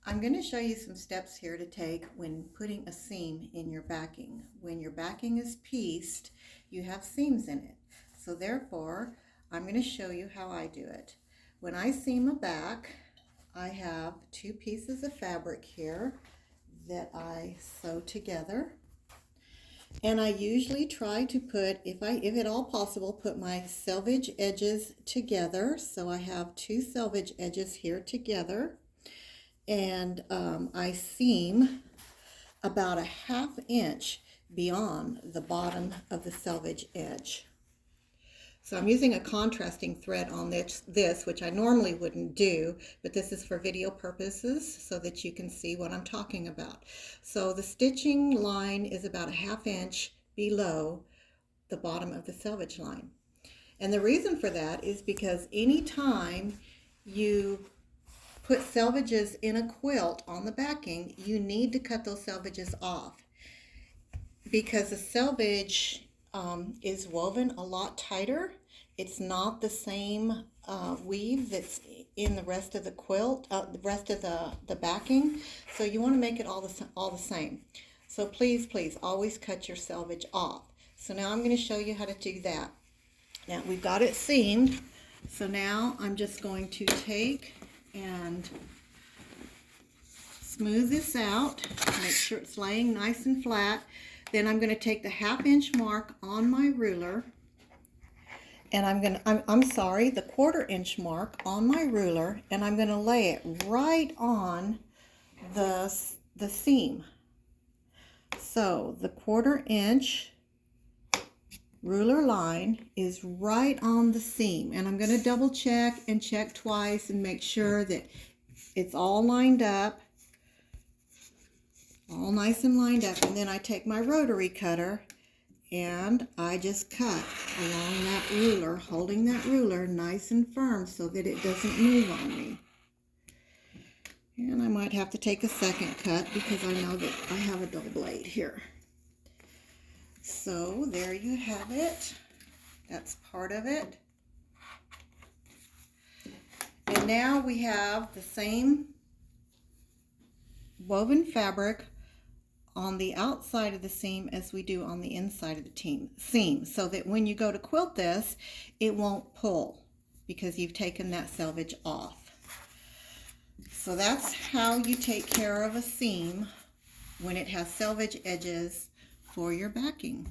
I'm going to show you some steps here to take when putting a seam in your backing. When your backing is pieced, you have seams in it. So therefore, I'm going to show you how I do it. When I seam a back, I have two pieces of fabric here that I sew together. And I usually try to put, if at all possible, put my selvage edges together. So I have two selvage edges here together. And I seam about a 1/2 inch beyond the bottom of the selvage edge. So I'm using a contrasting thread on this, which I normally wouldn't do, but this is for video purposes so that you can see what I'm talking about. So the stitching line is about a 1/2 inch below the bottom of the selvage line. And the reason for that is because anytime you put selvages in a quilt on the backing, you need to cut those selvages off because the selvage is woven a lot tighter. It's not the same weave that's in the rest of the quilt, the rest of the backing. So you want to make it all the same. So please, please always cut your selvage off. So now I'm going to show you how to do that. Now we've got it seamed. So now I'm just going to take and smooth this out, make sure it's laying nice and flat. Then I'm going to take the 1/2 inch mark on my ruler, and I'm sorry, the 1/4 inch mark on my ruler, and I'm going to lay it right on the seam. So the 1/4 inch ruler line is right on the seam, and I'm going to double check and check twice and make sure that it's all lined up, all nice and lined up. And then I take my rotary cutter and I just cut along that ruler, holding that ruler nice and firm so that it doesn't move on me. And I might have to take a second cut because I know that I have a dull blade here. So there you have it. That's part of it. And now we have the same woven fabric on the outside of the seam as we do on the inside of the seam, so that when you go to quilt this, it won't pull because you've taken that selvage off. So that's how you take care of a seam when it has selvage edges for your backing.